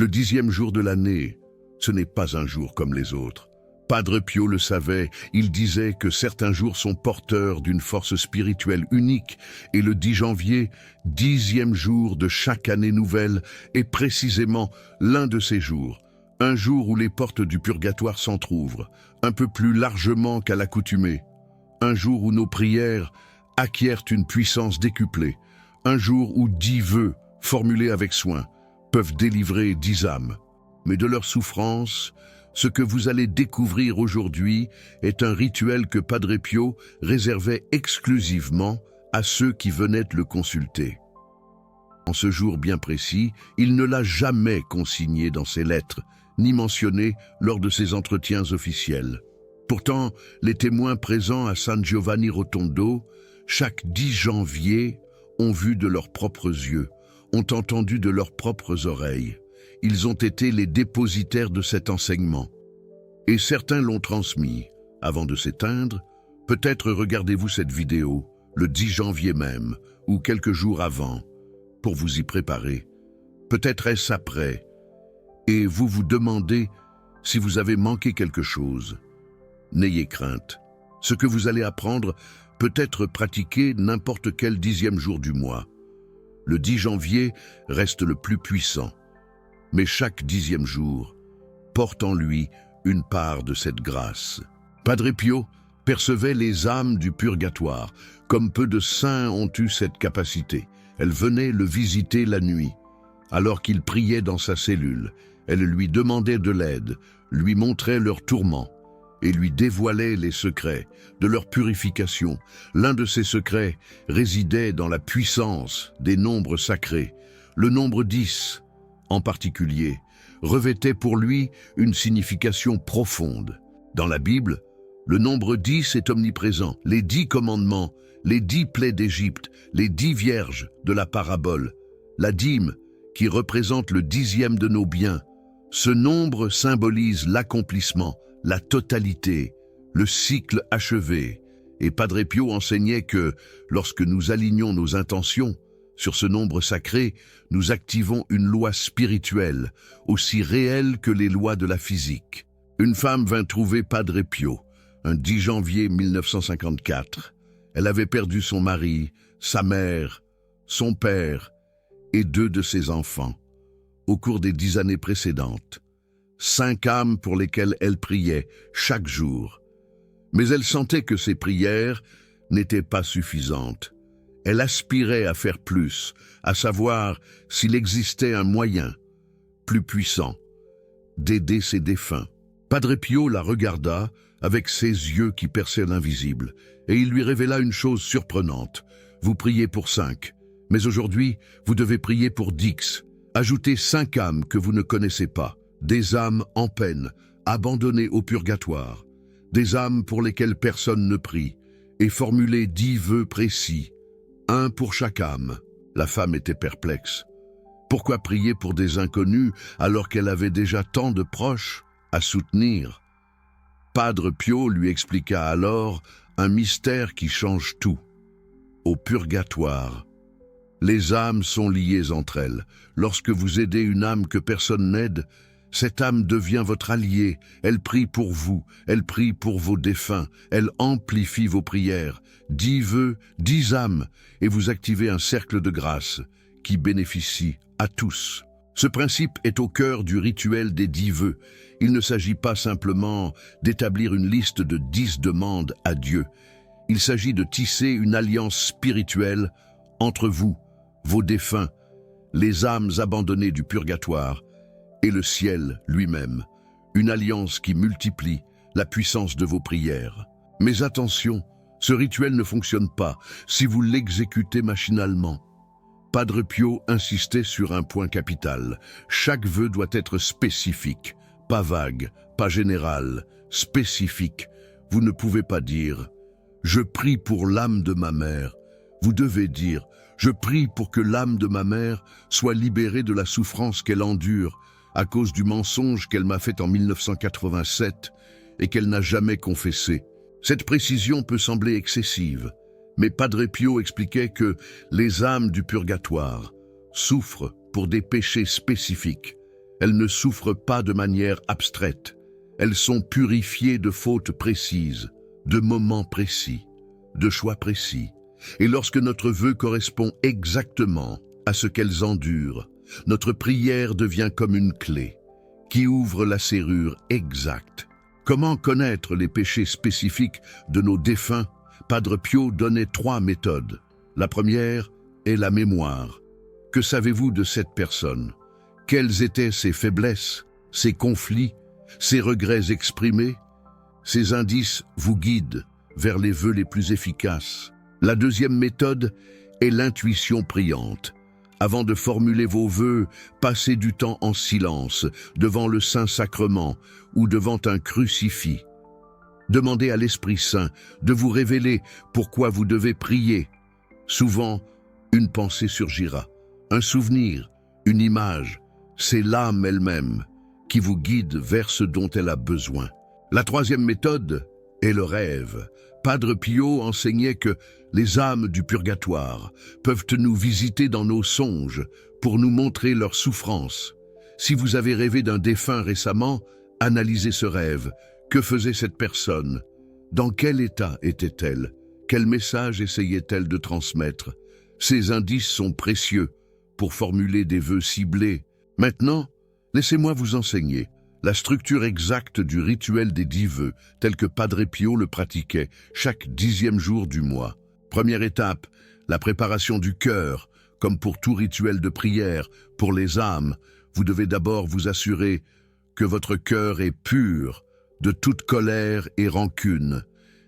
Le 10e jour de l'année, ce n'est pas un jour comme les autres. Padre Pio le savait, il disait que certains jours sont porteurs d'une force spirituelle unique et le 10 janvier, 10e jour de chaque année nouvelle, est précisément l'un de ces jours. Un jour où les portes du purgatoire s'entr'ouvrent, un peu plus largement qu'à l'accoutumée. Un jour où nos prières acquièrent une puissance décuplée. Un jour où 10 vœux, formulés avec soin, peuvent délivrer 10 âmes. Mais de leur souffrance, ce que vous allez découvrir aujourd'hui est un rituel que Padre Pio réservait exclusivement à ceux qui venaient le consulter. En ce jour bien précis, il ne l'a jamais consigné dans ses lettres, ni mentionné lors de ses entretiens officiels. Pourtant, les témoins présents à San Giovanni Rotondo, chaque 10 janvier, ont vu de leurs propres yeux, ont entendu de leurs propres oreilles. Ils ont été les dépositaires de cet enseignement. Et certains l'ont transmis. Avant de s'éteindre, peut-être regardez-vous cette vidéo, le 10 janvier même, ou quelques jours avant, pour vous y préparer. Peut-être est-ce après, et vous vous demandez si vous avez manqué quelque chose. N'ayez crainte. Ce que vous allez apprendre peut être pratiqué n'importe quel 10e jour du mois. Le 10 janvier reste le plus puissant. Mais chaque 10e jour porte en lui une part de cette grâce. Padre Pio percevait les âmes du purgatoire, comme peu de saints ont eu cette capacité. Elles venaient le visiter la nuit. Alors qu'il priait dans sa cellule, elles lui demandaient de l'aide, lui montraient leurs tourments et lui dévoilaient les secrets de leur purification. L'un de ces secrets résidait dans la puissance des nombres sacrés. Le nombre 10, en particulier, revêtait pour lui une signification profonde. Dans la Bible, le nombre 10 est omniprésent. Les 10 commandements, les 10 plaies d'Égypte, les 10 vierges de la parabole, la dîme qui représente le 10e de nos biens. Ce nombre symbolise l'accomplissement, la totalité, le cycle achevé. Et Padre Pio enseignait que, lorsque nous alignons nos intentions sur ce nombre sacré, nous activons une loi spirituelle, aussi réelle que les lois de la physique. Une femme vint trouver Padre Pio, un 10 janvier 1954. Elle avait perdu son mari, sa mère, son père et 2 de ses enfants, au cours des 10 années précédentes. 5 âmes pour lesquelles elle priait chaque jour. Mais elle sentait que ses prières n'étaient pas suffisantes. Elle aspirait à faire plus, à savoir s'il existait un moyen plus puissant d'aider ses défunts. Padre Pio la regarda avec ses yeux qui perçaient l'invisible, et il lui révéla une chose surprenante. Vous priez pour 5, mais aujourd'hui, vous devez prier pour 10. Ajoutez 5 âmes que vous ne connaissez pas, des âmes en peine, abandonnées au purgatoire, des âmes pour lesquelles personne ne prie, et formulez 10 vœux précis, un pour chaque âme. La femme était perplexe. Pourquoi prier pour des inconnus alors qu'elle avait déjà tant de proches à soutenir? Padre Pio lui expliqua alors un mystère qui change tout. Au purgatoire, les âmes sont liées entre elles. Lorsque vous aidez une âme que personne n'aide, cette âme devient votre allié. Elle prie pour vous, elle prie pour vos défunts, elle amplifie vos prières. 10 vœux, 10 âmes, et vous activez un cercle de grâce qui bénéficie à tous. Ce principe est au cœur du rituel des 10 vœux. Il ne s'agit pas simplement d'établir une liste de 10 demandes à Dieu. Il s'agit de tisser une alliance spirituelle entre vous, vos défunts, les âmes abandonnées du purgatoire et le ciel lui-même. Une alliance qui multiplie la puissance de vos prières. Mais attention, ce rituel ne fonctionne pas si vous l'exécutez machinalement. Padre Pio insistait sur un point capital. Chaque vœu doit être spécifique, pas vague, pas général, spécifique. Vous ne pouvez pas dire « Je prie pour l'âme de ma mère ». Vous devez dire « Je prie pour que l'âme de ma mère soit libérée de la souffrance qu'elle endure à cause du mensonge qu'elle m'a fait en 1987 et qu'elle n'a jamais confessé ». Cette précision peut sembler excessive, mais Padre Pio expliquait que les âmes du purgatoire souffrent pour des péchés spécifiques. Elles ne souffrent pas de manière abstraite. Elles sont purifiées de fautes précises, de moments précis, de choix précis. Et lorsque notre vœu correspond exactement à ce qu'elles endurent, notre prière devient comme une clé qui ouvre la serrure exacte. Comment connaître les péchés spécifiques de nos défunts? Padre Pio donnait 3 méthodes. La première est la mémoire. Que savez-vous de cette personne? Quelles étaient ses faiblesses, ses conflits, ses regrets exprimés? Ces indices vous guident vers les vœux les plus efficaces. La deuxième méthode est l'intuition priante. Avant de formuler vos vœux, passez du temps en silence, devant le Saint-Sacrement ou devant un crucifix. Demandez à l'Esprit Saint de vous révéler pourquoi vous devez prier. Souvent, une pensée surgira, un souvenir, une image. C'est l'âme elle-même qui vous guide vers ce dont elle a besoin. La troisième méthode est le rêve. Padre Pio enseignait que les âmes du purgatoire peuvent nous visiter dans nos songes pour nous montrer leur souffrance. Si vous avez rêvé d'un défunt récemment, analysez ce rêve. Que faisait cette personne? Dans quel état était-elle? Quel message essayait-elle de transmettre? Ces indices sont précieux pour formuler des vœux ciblés. Maintenant, laissez-moi vous enseigner la structure exacte du rituel des 10 vœux, tel que Padre Pio le pratiquait chaque 10e jour du mois. Première étape, la préparation du cœur. Comme pour tout rituel de prière, pour les âmes, vous devez d'abord vous assurer que votre cœur est pur de toute colère et rancune.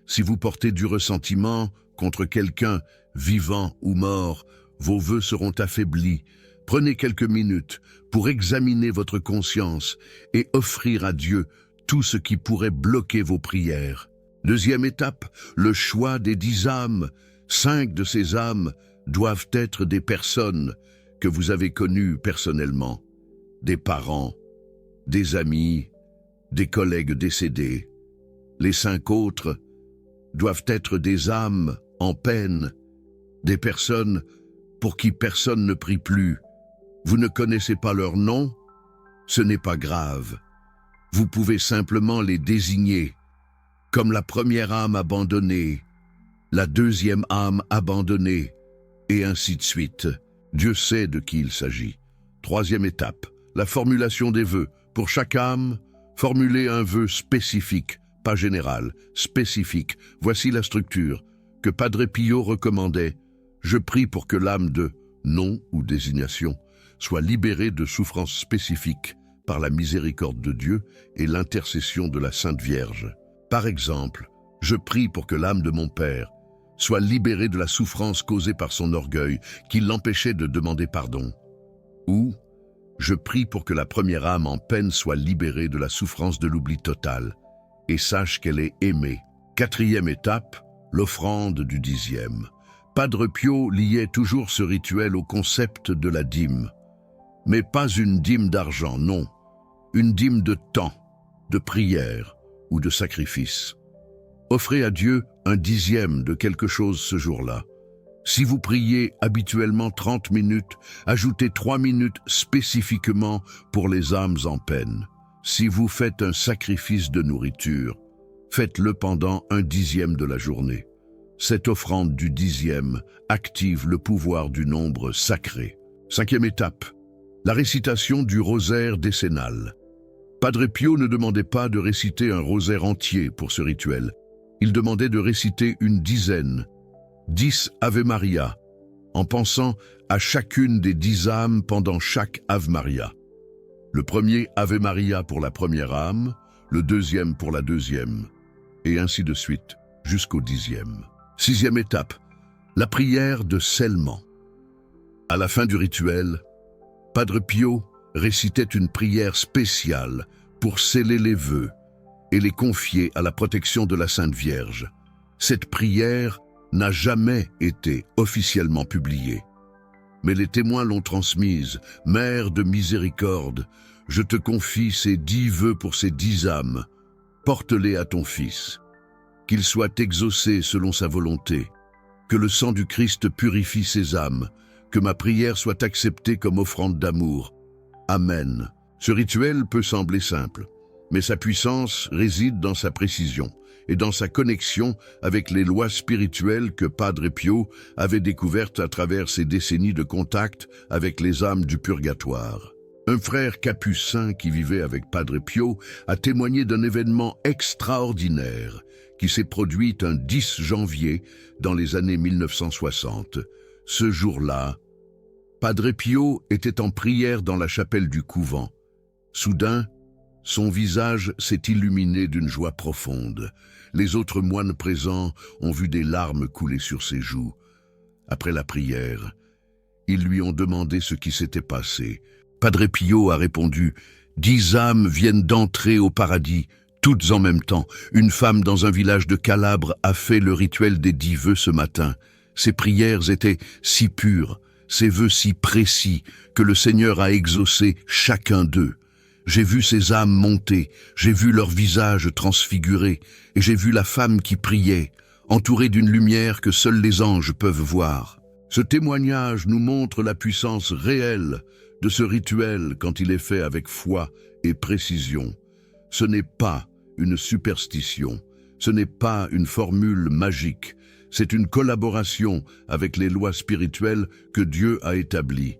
Si vous portez du ressentiment contre quelqu'un, vivant ou mort, vos vœux seront affaiblis. Prenez quelques minutes pour examiner votre conscience et offrir à Dieu tout ce qui pourrait bloquer vos prières. Deuxième étape, le choix des 10 âmes. 5 de ces âmes doivent être des personnes que vous avez connues personnellement, des parents, des amis, des collègues décédés. Les 5 autres doivent être des âmes en peine, des personnes pour qui personne ne prie plus. Vous ne connaissez pas leur nom? Ce n'est pas grave. Vous pouvez simplement les désigner, comme la première âme abandonnée, la deuxième âme abandonnée, et ainsi de suite. Dieu sait de qui il s'agit. Troisième étape, la formulation des vœux. Pour chaque âme, formulez un vœu spécifique, pas général, spécifique. Voici la structure que Padre Pio recommandait. Je prie pour que l'âme de nom ou désignation soit libérée de souffrances spécifiques par la miséricorde de Dieu et l'intercession de la Sainte Vierge. Par exemple, je prie pour que l'âme de mon père soit libérée de la souffrance causée par son orgueil qui l'empêchait de demander pardon. Ou, je prie pour que la première âme en peine soit libérée de la souffrance de l'oubli total et sache qu'elle est aimée. Quatrième étape, l'offrande du 10e. Padre Pio liait toujours ce rituel au concept de la dîme. Mais pas une dîme d'argent, non. Une dîme de temps, de prière ou de sacrifice. Offrez à Dieu un 10e de quelque chose ce jour-là. Si vous priez habituellement 30 minutes, ajoutez 3 minutes spécifiquement pour les âmes en peine. Si vous faites un sacrifice de nourriture, faites-le pendant un 10e de la journée. Cette offrande du 10e active le pouvoir du nombre sacré. Cinquième étape, la récitation du rosaire décennal. Padre Pio ne demandait pas de réciter un rosaire entier pour ce rituel. Il demandait de réciter une dizaine, 10 Ave Maria, en pensant à chacune des 10 âmes pendant chaque Ave Maria. Le premier Ave Maria pour la première âme, le deuxième pour la deuxième, et ainsi de suite, jusqu'au 10e. Sixième étape, la prière de scellement. À la fin du rituel, Padre Pio récitait une prière spéciale pour sceller les vœux et les confier à la protection de la Sainte Vierge. Cette prière n'a jamais été officiellement publiée, mais les témoins l'ont transmise. Mère de miséricorde, je te confie ces 10 vœux pour ces 10 âmes. Porte-les à ton Fils. Qu'il soit exaucé selon sa volonté. Que le sang du Christ purifie ces âmes. Que ma prière soit acceptée comme offrande d'amour. Amen. Ce rituel peut sembler simple, mais sa puissance réside dans sa précision et dans sa connexion avec les lois spirituelles que Padre Pio avait découvertes à travers ses décennies de contact avec les âmes du purgatoire. Un frère capucin qui vivait avec Padre Pio a témoigné d'un événement extraordinaire qui s'est produit un 10 janvier dans les années 1960. Ce jour-là, Padre Pio était en prière dans la chapelle du couvent. Soudain, son visage s'est illuminé d'une joie profonde. Les autres moines présents ont vu des larmes couler sur ses joues. Après la prière, ils lui ont demandé ce qui s'était passé. Padre Pio a répondu « 10 âmes viennent d'entrer au paradis, toutes en même temps. Une femme dans un village de Calabre a fait le rituel des 10 vœux ce matin. Ses prières étaient si pures, ses vœux si précis, que le Seigneur a exaucé chacun d'eux. J'ai vu ces âmes monter, j'ai vu leur visage transfiguré, et j'ai vu la femme qui priait, entourée d'une lumière que seuls les anges peuvent voir. » Ce témoignage nous montre la puissance réelle de ce rituel quand il est fait avec foi et précision. Ce n'est pas une superstition, ce n'est pas une formule magique, c'est une collaboration avec les lois spirituelles que Dieu a établies.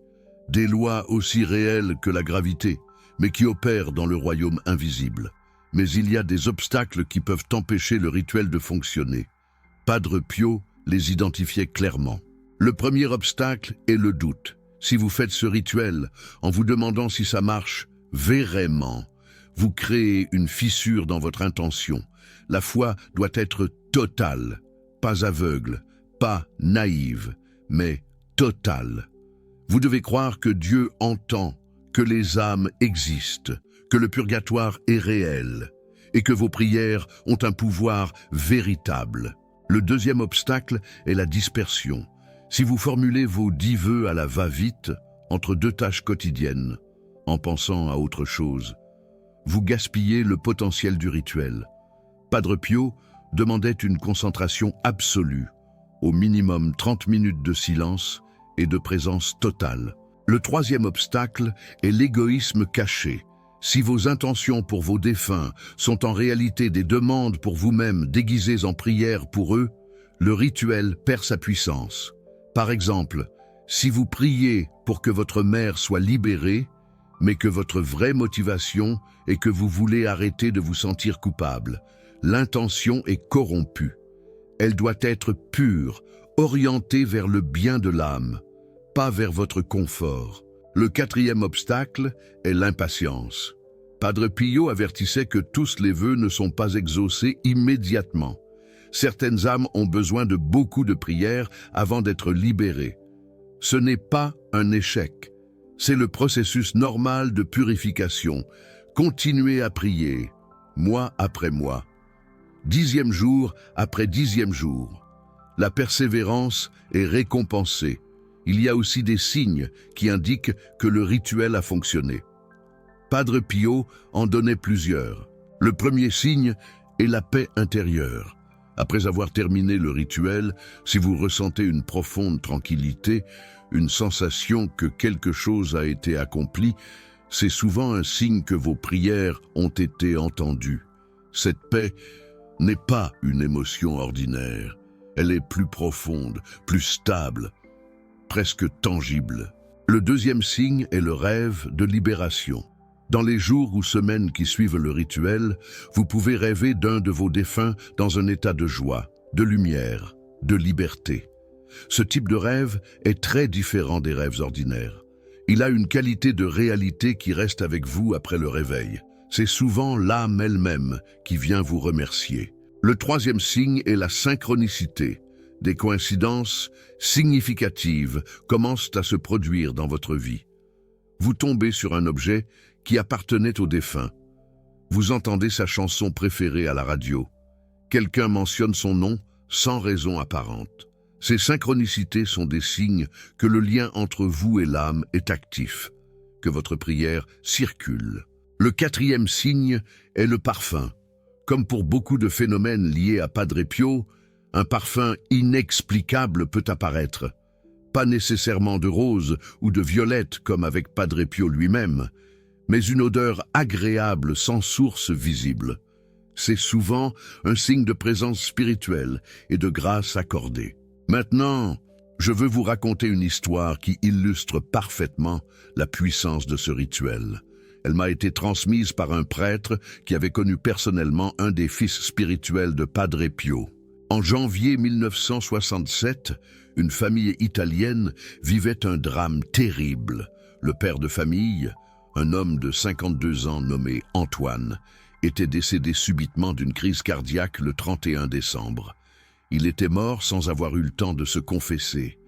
Des lois aussi réelles que la gravité, mais qui opèrent dans le royaume invisible. Mais il y a des obstacles qui peuvent empêcher le rituel de fonctionner. Padre Pio les identifiait clairement. Le premier obstacle est le doute. Si vous faites ce rituel en vous demandant si ça marche vraiment, vous créez une fissure dans votre intention. La foi doit être totale, pas aveugle, pas naïve, mais totale. Vous devez croire que Dieu entend, que les âmes existent, que le purgatoire est réel et que vos prières ont un pouvoir véritable. Le deuxième obstacle est la dispersion. Si vous formulez vos 10 vœux à la va-vite, entre 2 tâches quotidiennes, en pensant à autre chose, vous gaspillez le potentiel du rituel. Padre Pio demandait une concentration absolue, au minimum 30 minutes de silence et de présence totale. Le troisième obstacle est l'égoïsme caché. Si vos intentions pour vos défunts sont en réalité des demandes pour vous-même déguisées en prières pour eux, le rituel perd sa puissance. Par exemple, si vous priez pour que votre mère soit libérée, mais que votre vraie motivation est que vous voulez arrêter de vous sentir coupable, l'intention est corrompue. Elle doit être pure, orientée vers le bien de l'âme, pas vers votre confort. Le quatrième obstacle est l'impatience. Padre Pio avertissait que tous les vœux ne sont pas exaucés immédiatement. Certaines âmes ont besoin de beaucoup de prières avant d'être libérées. Ce n'est pas un échec, c'est le processus normal de purification. Continuez à prier, mois après mois, 10e jour après 10e jour. La persévérance est récompensée. Il y a aussi des signes qui indiquent que le rituel a fonctionné. Padre Pio en donnait plusieurs. Le premier signe est la paix intérieure. Après avoir terminé le rituel, si vous ressentez une profonde tranquillité, une sensation que quelque chose a été accompli, c'est souvent un signe que vos prières ont été entendues. Cette paix n'est pas une émotion ordinaire. Elle est plus profonde, plus stable, presque tangible. Le deuxième signe est le rêve de libération. Dans les jours ou semaines qui suivent le rituel, vous pouvez rêver d'un de vos défunts dans un état de joie, de lumière, de liberté. Ce type de rêve est très différent des rêves ordinaires. Il a une qualité de réalité qui reste avec vous après le réveil. C'est souvent l'âme elle-même qui vient vous remercier. Le troisième signe est la synchronicité. Des coïncidences significatives commencent à se produire dans votre vie. Vous tombez sur un objet qui appartenait au défunt. Vous entendez sa chanson préférée à la radio. Quelqu'un mentionne son nom sans raison apparente. Ces synchronicités sont des signes que le lien entre vous et l'âme est actif, que votre prière circule. Le quatrième signe est le parfum. Comme pour beaucoup de phénomènes liés à Padre Pio, un parfum inexplicable peut apparaître. Pas nécessairement de rose ou de violette comme avec Padre Pio lui-même, mais une odeur agréable sans source visible. C'est souvent un signe de présence spirituelle et de grâce accordée. Maintenant, je veux vous raconter une histoire qui illustre parfaitement la puissance de ce rituel. Elle m'a été transmise par un prêtre qui avait connu personnellement un des fils spirituels de Padre Pio. En janvier 1967, une famille italienne vivait un drame terrible. Le père de famille, un homme de 52 ans nommé Antoine, était décédé subitement d'une crise cardiaque le 31 décembre. Il était mort sans avoir eu le temps de se confesser,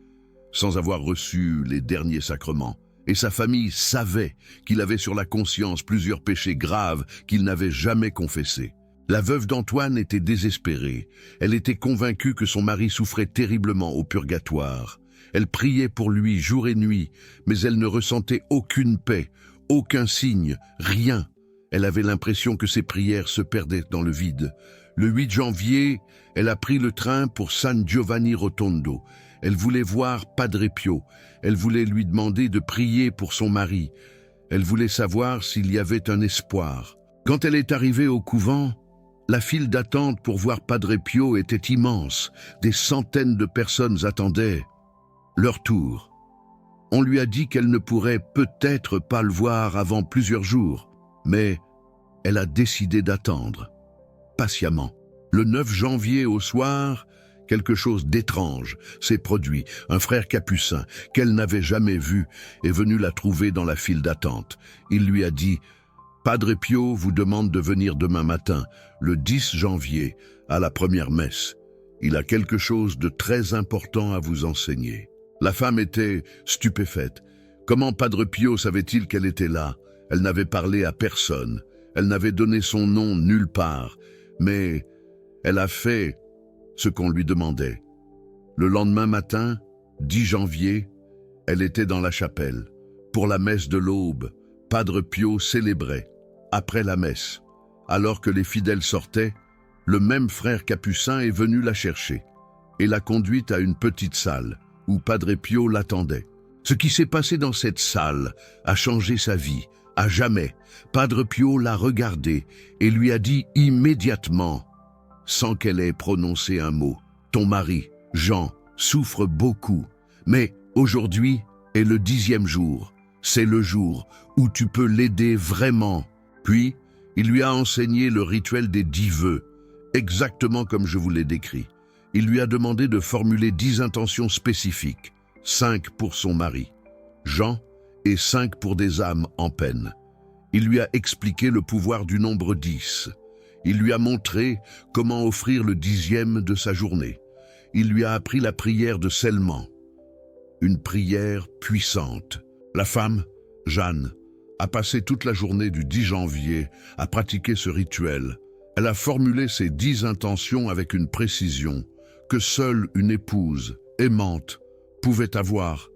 sans avoir reçu les derniers sacrements. Et sa famille savait qu'il avait sur la conscience plusieurs péchés graves qu'il n'avait jamais confessés. La veuve d'Antoine était désespérée. Elle était convaincue que son mari souffrait terriblement au purgatoire. Elle priait pour lui jour et nuit, mais elle ne ressentait aucune paix, aucun signe, rien. Elle avait l'impression que ses prières se perdaient dans le vide. Le 8 janvier, elle a pris le train pour San Giovanni Rotondo. Elle voulait voir Padre Pio. Elle voulait lui demander de prier pour son mari. Elle voulait savoir s'il y avait un espoir. Quand elle est arrivée au couvent, la file d'attente pour voir Padre Pio était immense. Des centaines de personnes attendaient leur tour. On lui a dit qu'elle ne pourrait peut-être pas le voir avant plusieurs jours, mais elle a décidé d'attendre, patiemment. Le 9 janvier au soir, quelque chose d'étrange s'est produit. Un frère capucin, qu'elle n'avait jamais vu, est venu la trouver dans la file d'attente. Il lui a dit « Padre Pio vous demande de venir demain matin, le 10 janvier, à la première messe. Il a quelque chose de très important à vous enseigner. » La femme était stupéfaite. Comment Padre Pio savait-il qu'elle était là? Elle n'avait parlé à personne. Elle n'avait donné son nom nulle part. Mais elle a fait ce qu'on lui demandait. Le lendemain matin, 10 janvier, elle était dans la chapelle. Pour la messe de l'aube, Padre Pio célébrait. Après la messe, alors que les fidèles sortaient, le même frère capucin est venu la chercher et l'a conduite à une petite salle où Padre Pio l'attendait. Ce qui s'est passé dans cette salle a changé sa vie, à jamais. Padre Pio l'a regardée et lui a dit immédiatement, sans qu'elle ait prononcé un mot, « Ton mari, Jean, souffre beaucoup, mais aujourd'hui est le 10e jour. C'est le jour où tu peux l'aider vraiment. » Puis, il lui a enseigné le rituel des 10 vœux, exactement comme je vous l'ai décrit. Il lui a demandé de formuler 10 intentions spécifiques, 5 pour son mari, Jean, et 5 pour des âmes en peine. Il lui a expliqué le pouvoir du nombre 10. Il lui a montré comment offrir le 10e de sa journée. Il lui a appris la prière de scellement, une prière puissante. La femme, Jeanne, a passé toute la journée du 10 janvier à pratiquer ce rituel. Elle a formulé ses 10 intentions avec une précision que seule une épouse aimante pouvait avoir.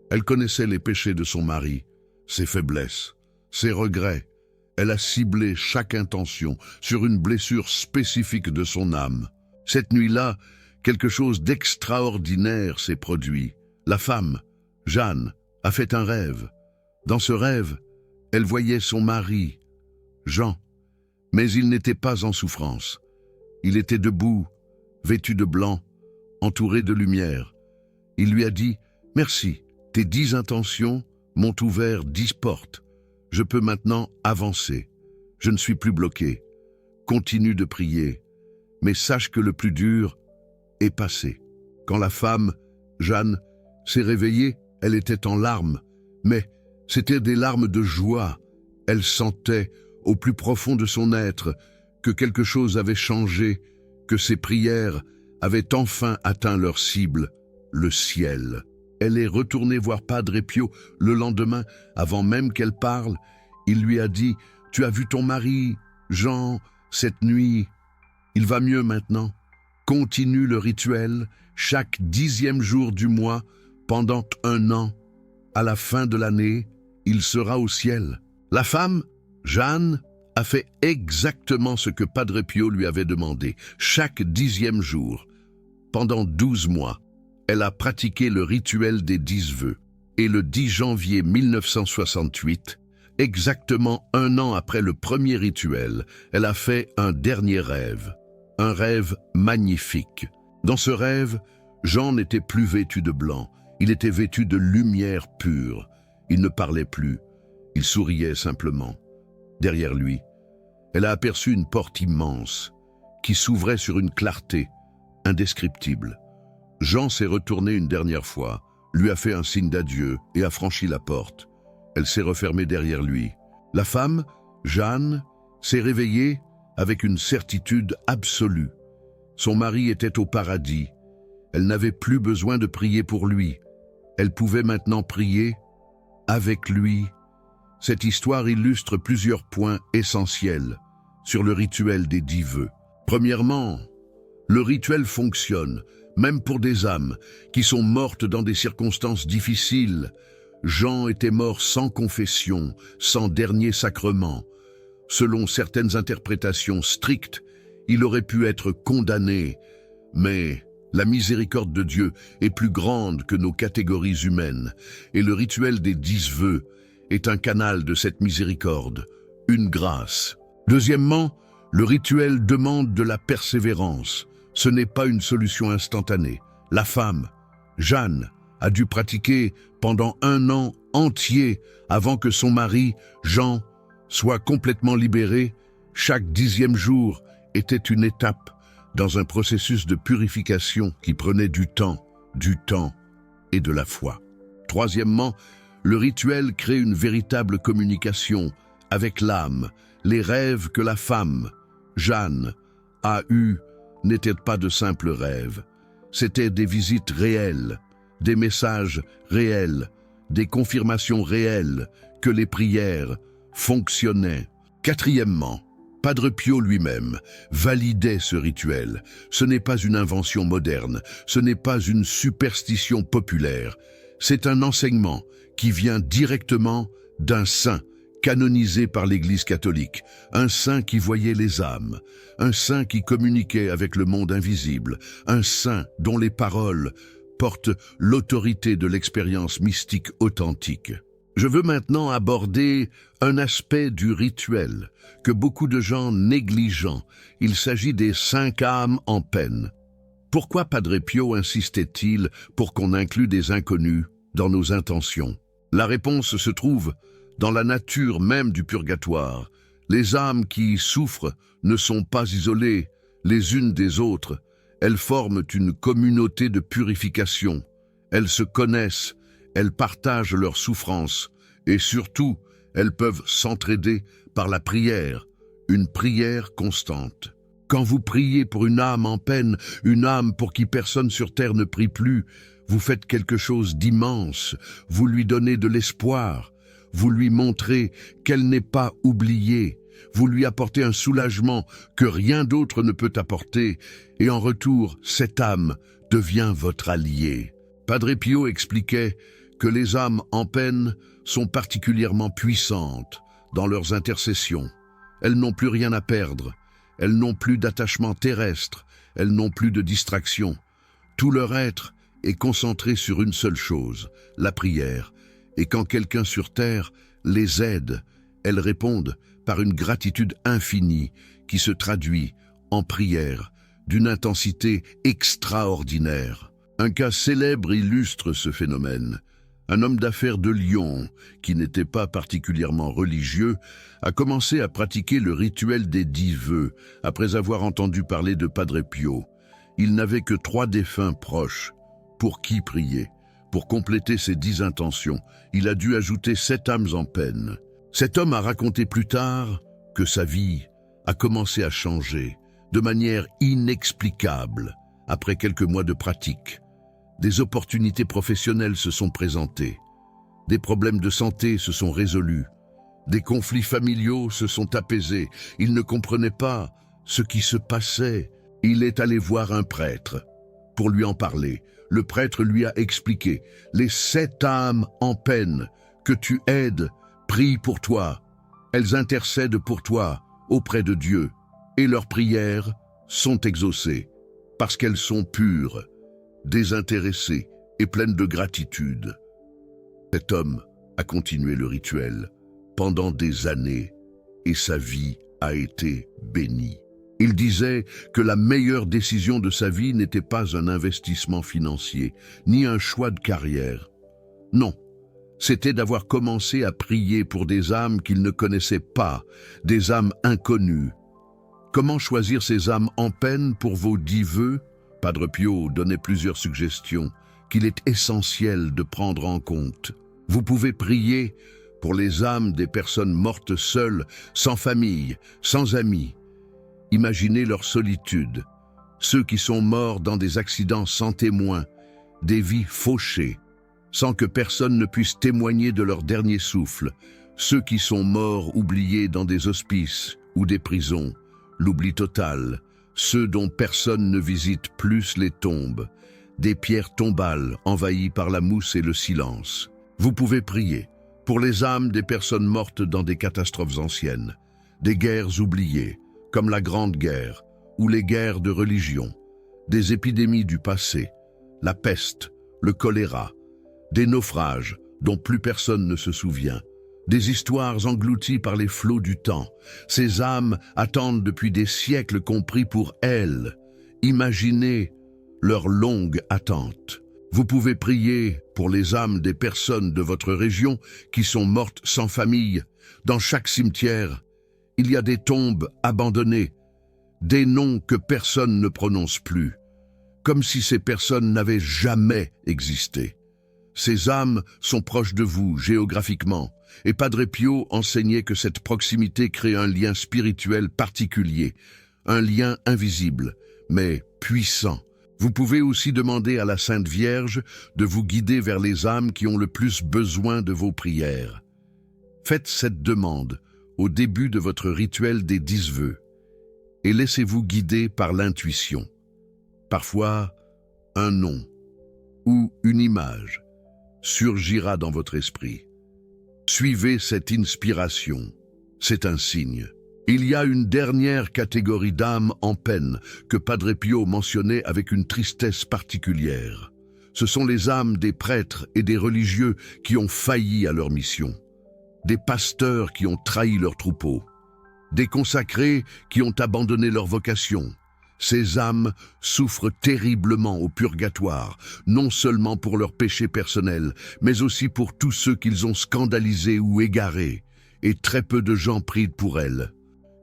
Elle connaissait les péchés de son mari, ses faiblesses, ses regrets. Elle a ciblé chaque intention sur une blessure spécifique de son âme. Cette nuit-là, quelque chose d'extraordinaire s'est produit. La femme, Jeanne, a fait un rêve. Dans ce rêve, elle voyait son mari, Jean, mais il n'était pas en souffrance. Il était debout, vêtu de blanc, entouré de lumière. Il lui a dit « Merci, tes 10 intentions m'ont ouvert 10 portes. Je peux maintenant avancer. Je ne suis plus bloqué. Continue de prier, mais sache que le plus dur est passé. » Quand la femme, Jeanne, s'est réveillée, elle était en larmes, mais c'était des larmes de joie. Elle sentait, au plus profond de son être, que quelque chose avait changé, que ses prières avaient enfin atteint leur cible, le ciel. Elle est retournée voir Padre Pio le lendemain, avant même qu'elle parle. Il lui a dit « Tu as vu ton mari, Jean, cette nuit. Il va mieux maintenant. Continue le rituel chaque 10e jour du mois pendant 1 an. À la fin de l'année, il sera au ciel. » La femme, Jeanne, a fait exactement ce que Padre Pio lui avait demandé. Chaque 10e jour, pendant 12 mois, elle a pratiqué le rituel des 10 vœux. Et le 10 janvier 1968, exactement 1 an après le premier rituel, elle a fait un dernier rêve. Un rêve magnifique. Dans ce rêve, Jean n'était plus vêtu de blanc, il était vêtu de lumière pure. Il ne parlait plus, il souriait simplement. Derrière lui, elle a aperçu une porte immense qui s'ouvrait sur une clarté indescriptible. Jean s'est retourné une dernière fois, lui a fait un signe d'adieu et a franchi la porte. Elle s'est refermée derrière lui. La femme, Jeanne, s'est réveillée avec une certitude absolue. Son mari était au paradis. Elle n'avait plus besoin de prier pour lui. Elle pouvait maintenant prier avec lui. Cette histoire illustre plusieurs points essentiels sur le rituel des 10 vœux. Premièrement, le rituel fonctionne, même pour des âmes qui sont mortes dans des circonstances difficiles. Jean était mort sans confession, sans dernier sacrement. Selon certaines interprétations strictes, il aurait pu être condamné, mais la miséricorde de Dieu est plus grande que nos catégories humaines, et le rituel des 10 vœux est un canal de cette miséricorde, une grâce. Deuxièmement, le rituel demande de la persévérance. Ce n'est pas une solution instantanée. La femme, Jeanne, a dû pratiquer pendant 1 an entier avant que son mari, Jean, soit complètement libéré. Chaque 10e jour était une étape dans un processus de purification qui prenait du temps et de la foi. Troisièmement, le rituel crée une véritable communication avec l'âme. Les rêves que la femme, Jeanne, a eus n'étaient pas de simples rêves. C'étaient des visites réelles, des messages réels, des confirmations réelles que les prières fonctionnaient. Quatrièmement, Padre Pio lui-même validait ce rituel. Ce n'est pas une invention moderne, ce n'est pas une superstition populaire. C'est un enseignement qui vient directement d'un saint canonisé par l'Église catholique, un saint qui voyait les âmes, un saint qui communiquait avec le monde invisible, un saint dont les paroles portent l'autorité de l'expérience mystique authentique. Je veux maintenant aborder un aspect du rituel que beaucoup de gens négligent. Il s'agit des 5 âmes en peine. Pourquoi Padre Pio insistait-il pour qu'on inclue des inconnus dans nos intentions? La réponse se trouve dans la nature même du purgatoire. Les âmes qui souffrent ne sont pas isolées les unes des autres. Elles forment une communauté de purification. Elles se connaissent, elles partagent leurs souffrances et surtout, elles peuvent s'entraider par la prière, une prière constante. Quand vous priez pour une âme en peine, une âme pour qui personne sur terre ne prie plus, vous faites quelque chose d'immense, vous lui donnez de l'espoir, vous lui montrez qu'elle n'est pas oubliée, vous lui apportez un soulagement que rien d'autre ne peut apporter, et en retour, cette âme devient votre allié. Padre Pio expliquait que les âmes en peine sont particulièrement puissantes dans leurs intercessions. Elles n'ont plus rien à perdre, elles n'ont plus d'attachement terrestre, elles n'ont plus de distraction. Tout leur être est concentré sur une seule chose, la prière. Et quand quelqu'un sur terre les aide, elles répondent par une gratitude infinie qui se traduit en prière d'une intensité extraordinaire. Un cas célèbre illustre ce phénomène. Un homme d'affaires de Lyon, qui n'était pas particulièrement religieux, a commencé à pratiquer le rituel des 10 vœux après avoir entendu parler de Padre Pio. Il n'avait que 3 défunts proches. Pour qui prier? Pour compléter ses 10 intentions, il a dû ajouter 7 âmes en peine. Cet homme a raconté plus tard que sa vie a commencé à changer de manière inexplicable après quelques mois de pratique. Des opportunités professionnelles se sont présentées, des problèmes de santé se sont résolus, des conflits familiaux se sont apaisés. Il ne comprenait pas ce qui se passait. Il est allé voir un prêtre pour lui en parler. Le prêtre lui a expliqué: les 7 âmes en peine que tu aides prient pour toi. Elles intercèdent pour toi auprès de Dieu et leurs prières sont exaucées parce qu'elles sont pures, désintéressées et pleines de gratitude. Cet homme a continué le rituel pendant des années et sa vie a été bénie. Il disait que la meilleure décision de sa vie n'était pas un investissement financier, ni un choix de carrière. Non, c'était d'avoir commencé à prier pour des âmes qu'il ne connaissait pas, des âmes inconnues. Comment choisir ces âmes en peine pour vos 10 vœux? Padre Pio donnait plusieurs suggestions qu'il est essentiel de prendre en compte. Vous pouvez prier pour les âmes des personnes mortes seules, sans famille, sans amis. Imaginez leur solitude, ceux qui sont morts dans des accidents sans témoins, des vies fauchées, sans que personne ne puisse témoigner de leur dernier souffle, ceux qui sont morts oubliés dans des hospices ou des prisons, l'oubli total, ceux dont personne ne visite plus les tombes, des pierres tombales envahies par la mousse et le silence. Vous pouvez prier pour les âmes des personnes mortes dans des catastrophes anciennes, des guerres oubliées, comme la Grande Guerre ou les guerres de religion, des épidémies du passé, la peste, le choléra, des naufrages dont plus personne ne se souvient, des histoires englouties par les flots du temps. Ces âmes attendent depuis des siècles qu'on prie pour elles. Imaginez leur longue attente. Vous pouvez prier pour les âmes des personnes de votre région qui sont mortes sans famille. Dans chaque cimetière, il y a des tombes abandonnées, des noms que personne ne prononce plus, comme si ces personnes n'avaient jamais existé. Ces âmes sont proches de vous géographiquement, et Padre Pio enseignait que cette proximité crée un lien spirituel particulier, un lien invisible, mais puissant. Vous pouvez aussi demander à la Sainte Vierge de vous guider vers les âmes qui ont le plus besoin de vos prières. Faites cette demande au début de votre rituel des 10 vœux, et laissez-vous guider par l'intuition. Parfois, un nom ou une image surgira dans votre esprit. Suivez cette inspiration, c'est un signe. Il y a une dernière catégorie d'âmes en peine que Padre Pio mentionnait avec une tristesse particulière. Ce sont les âmes des prêtres et des religieux qui ont failli à leur mission, des pasteurs qui ont trahi leur troupeau, des consacrés qui ont abandonné leur vocation. Ces âmes souffrent terriblement au purgatoire, non seulement pour leurs péchés personnels, mais aussi pour tous ceux qu'ils ont scandalisés ou égarés, et très peu de gens prient pour elles,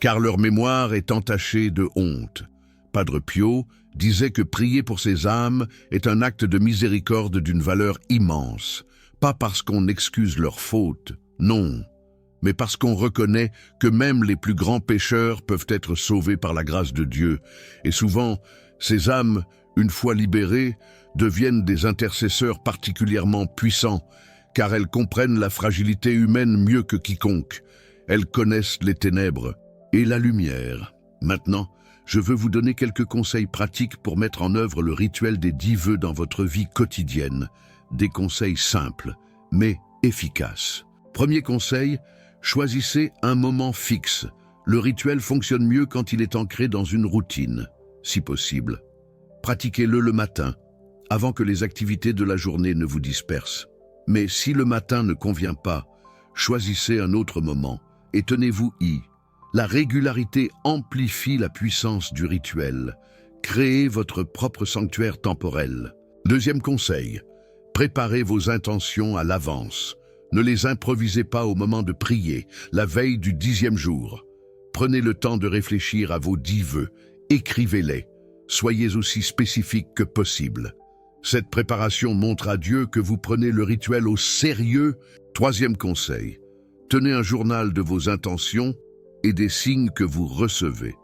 car leur mémoire est entachée de honte. Padre Pio disait que prier pour ces âmes est un acte de miséricorde d'une valeur immense, pas parce qu'on excuse leurs fautes, non, mais parce qu'on reconnaît que même les plus grands pécheurs peuvent être sauvés par la grâce de Dieu. Et souvent, ces âmes, une fois libérées, deviennent des intercesseurs particulièrement puissants, car elles comprennent la fragilité humaine mieux que quiconque. Elles connaissent les ténèbres et la lumière. Maintenant, je veux vous donner quelques conseils pratiques pour mettre en œuvre le rituel des 10 vœux dans votre vie quotidienne. Des conseils simples, mais efficaces. Premier conseil, choisissez un moment fixe. Le rituel fonctionne mieux quand il est ancré dans une routine, si possible. Pratiquez-le le matin, avant que les activités de la journée ne vous dispersent. Mais si le matin ne convient pas, choisissez un autre moment et tenez-vous-y. La régularité amplifie la puissance du rituel. Créez votre propre sanctuaire temporel. Deuxième conseil, préparez vos intentions à l'avance. Ne les improvisez pas au moment de prier, la veille du 10e jour. Prenez le temps de réfléchir à vos 10 vœux, écrivez-les. Soyez aussi spécifique que possible. Cette préparation montre à Dieu que vous prenez le rituel au sérieux. Troisième conseil, tenez un journal de vos intentions et des signes que vous recevez.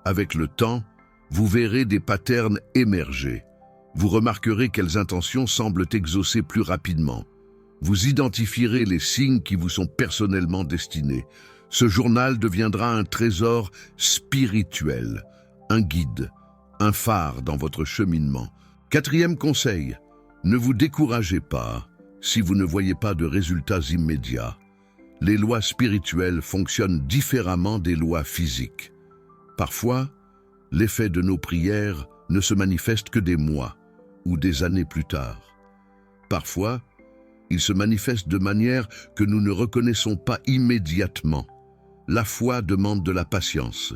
Avec le temps, vous verrez des patterns émerger. Vous remarquerez quelles intentions semblent exaucer plus rapidement. Vous identifierez les signes qui vous sont personnellement destinés. Ce journal deviendra un trésor spirituel, un guide, un phare dans votre cheminement. Quatrième conseil, ne vous découragez pas si vous ne voyez pas de résultats immédiats. Les lois spirituelles fonctionnent différemment des lois physiques. Parfois, l'effet de nos prières ne se manifeste que des mois ou des années plus tard. Parfois, Il se manifeste de manière que nous ne reconnaissons pas immédiatement. La foi demande de la patience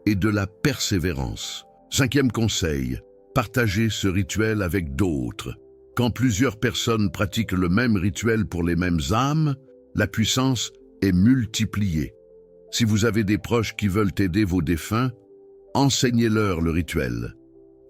et de la persévérance. 5e conseil, partagez ce rituel avec d'autres. Quand plusieurs personnes pratiquent le même rituel pour les mêmes âmes, la puissance est multipliée. Si vous avez des proches qui veulent aider vos défunts, enseignez-leur le rituel.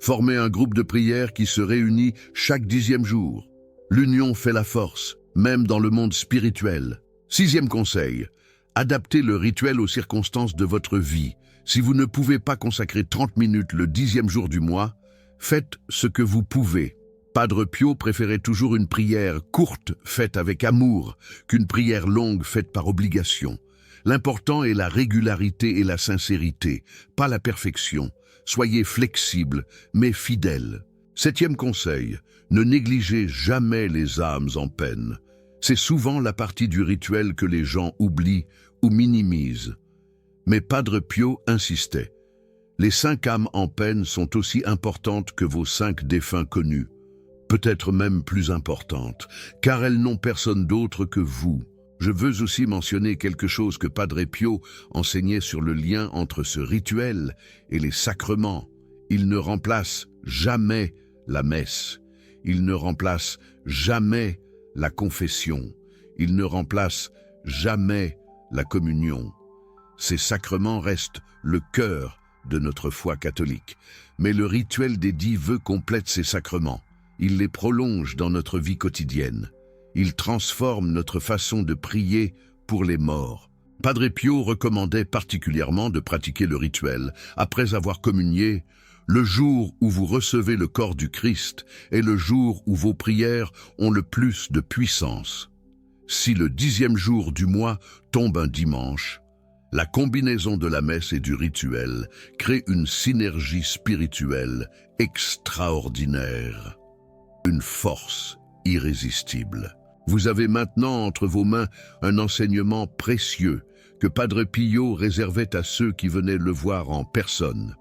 Formez un groupe de prière qui se réunit chaque 10e jour. L'union fait la force, même dans le monde spirituel. 6e conseil, adaptez le rituel aux circonstances de votre vie. Si vous ne pouvez pas consacrer 30 minutes le 10e jour du mois, faites ce que vous pouvez. Padre Pio préférait toujours une prière courte faite avec amour qu'une prière longue faite par obligation. L'important est la régularité et la sincérité, pas la perfection. Soyez flexible, mais fidèle. 7e conseil, ne négligez jamais les âmes en peine. C'est souvent la partie du rituel que les gens oublient ou minimisent. Mais Padre Pio insistait. Les 5 âmes en peine sont aussi importantes que vos 5 défunts connus. Peut-être même plus importantes, car elles n'ont personne d'autre que vous. Je veux aussi mentionner quelque chose que Padre Pio enseignait sur le lien entre ce rituel et les sacrements. Il ne remplace jamais la messe. Il ne remplace jamais la confession. Il ne remplace jamais la communion. Ces sacrements restent le cœur de notre foi catholique. Mais le rituel des 10 vœux complète ces sacrements. Il les prolonge dans notre vie quotidienne. Il transforme notre façon de prier pour les morts. Padre Pio recommandait particulièrement de pratiquer le rituel après avoir communié. Le jour où vous recevez le corps du Christ est le jour où vos prières ont le plus de puissance. Si le 10e jour du mois tombe un dimanche, la combinaison de la messe et du rituel crée une synergie spirituelle extraordinaire, une force irrésistible. Vous avez maintenant entre vos mains un enseignement précieux que Padre Pio réservait à ceux qui venaient le voir en personne.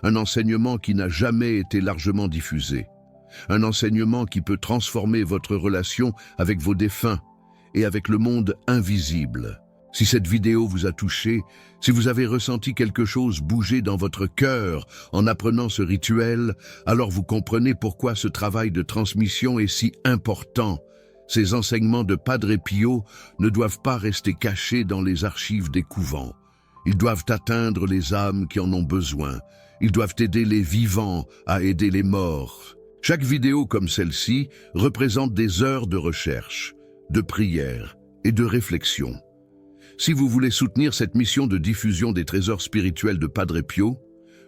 Un enseignement qui n'a jamais été largement diffusé. Un enseignement qui peut transformer votre relation avec vos défunts et avec le monde invisible. Si cette vidéo vous a touché, si vous avez ressenti quelque chose bouger dans votre cœur en apprenant ce rituel, alors vous comprenez pourquoi ce travail de transmission est si important. Ces enseignements de Padre Pio ne doivent pas rester cachés dans les archives des couvents. Ils doivent atteindre les âmes qui en ont besoin. Ils doivent aider les vivants à aider les morts. Chaque vidéo comme celle-ci représente des heures de recherche, de prière et de réflexion. Si vous voulez soutenir cette mission de diffusion des trésors spirituels de Padre Pio,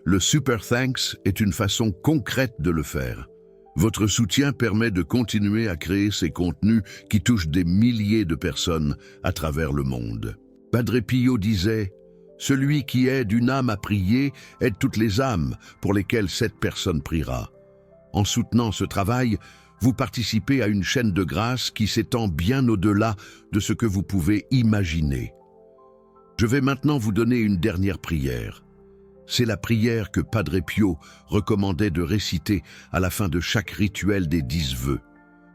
le Super Thanks est une façon concrète de le faire. Votre soutien permet de continuer à créer ces contenus qui touchent des milliers de personnes à travers le monde. Padre Pio disait « Celui qui aide une âme à prier aide toutes les âmes pour lesquelles cette personne priera. » En soutenant ce travail, vous participez à une chaîne de grâce qui s'étend bien au-delà de ce que vous pouvez imaginer. Je vais maintenant vous donner une dernière prière. C'est la prière que Padre Pio recommandait de réciter à la fin de chaque rituel des 10 vœux,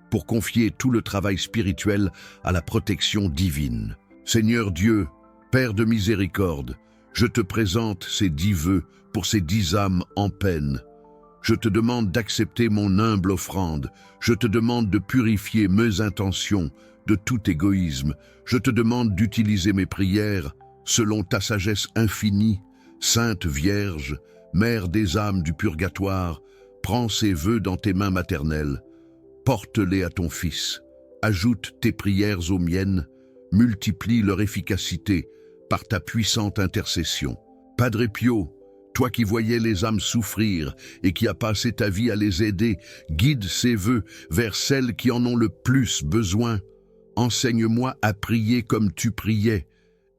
pour confier tout le travail spirituel à la protection divine. Seigneur Dieu, Père de miséricorde, je te présente ces 10 vœux pour ces 10 âmes en peine. Je te demande d'accepter mon humble offrande. Je te demande de purifier mes intentions de tout égoïsme. Je te demande d'utiliser mes prières selon ta sagesse infinie. Sainte Vierge, Mère des âmes du purgatoire, prends ces vœux dans tes mains maternelles. Porte-les à ton Fils. Ajoute tes prières aux miennes. Multiplie leur efficacité par ta puissante intercession. Padre Pio, toi qui voyais les âmes souffrir et qui as passé ta vie à les aider, guide ces vœux vers celles qui en ont le plus besoin. Enseigne-moi à prier comme tu priais.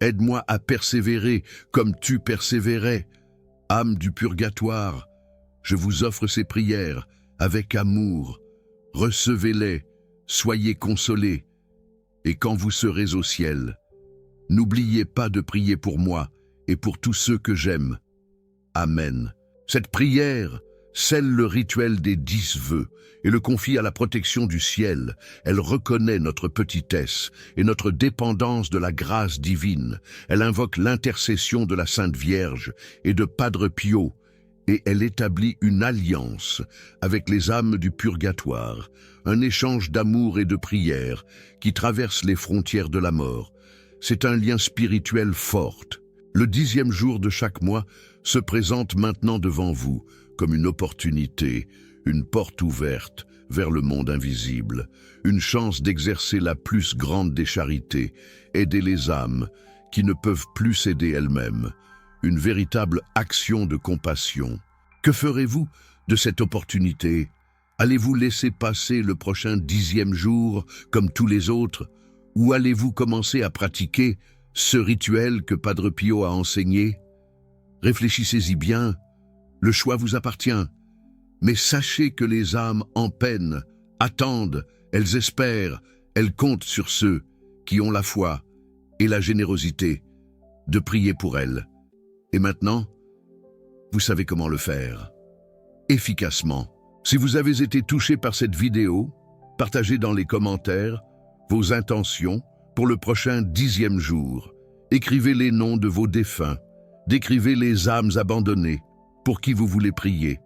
Aide-moi à persévérer comme tu persévérais. Âme du purgatoire, je vous offre ces prières avec amour. Recevez-les, soyez consolés. Et quand vous serez au ciel, n'oubliez pas de prier pour moi et pour tous ceux que j'aime. Amen. Cette prière scelle le rituel des 10 vœux et le confie à la protection du ciel. Elle reconnaît notre petitesse et notre dépendance de la grâce divine. Elle invoque l'intercession de la Sainte Vierge et de Padre Pio, et elle établit une alliance avec les âmes du purgatoire, un échange d'amour et de prière qui traverse les frontières de la mort. C'est un lien spirituel fort. Le 10e jour de chaque mois se présente maintenant devant vous comme une opportunité, une porte ouverte vers le monde invisible, une chance d'exercer la plus grande des charités, aider les âmes qui ne peuvent plus s'aider elles-mêmes, une véritable action de compassion. Que ferez-vous de cette opportunité? Allez-vous laisser passer le prochain 10e jour comme tous les autres, ou allez-vous commencer à pratiquer ce rituel que Padre Pio a enseigné? Réfléchissez-y bien, le choix vous appartient. Mais sachez que les âmes en peine attendent, elles espèrent, elles comptent sur ceux qui ont la foi et la générosité de prier pour elles. Et maintenant, vous savez comment le faire. Efficacement. Si vous avez été touché par cette vidéo, partagez dans les commentaires vos intentions pour le prochain 10e jour. Écrivez les noms de vos défunts. Décrivez les âmes abandonnées pour qui vous voulez prier.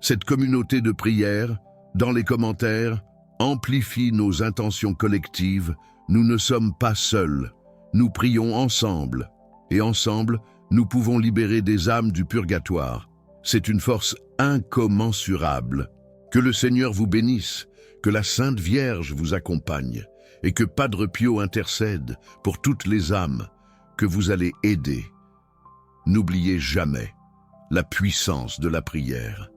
Cette communauté de prière, dans les commentaires, amplifie nos intentions collectives. Nous ne sommes pas seuls. Nous prions ensemble. Et ensemble, nous pouvons libérer des âmes du purgatoire. C'est une force incommensurable. Que le Seigneur vous bénisse, que la Sainte Vierge vous accompagne et que Padre Pio intercède pour toutes les âmes que vous allez aider. N'oubliez jamais la puissance de la prière.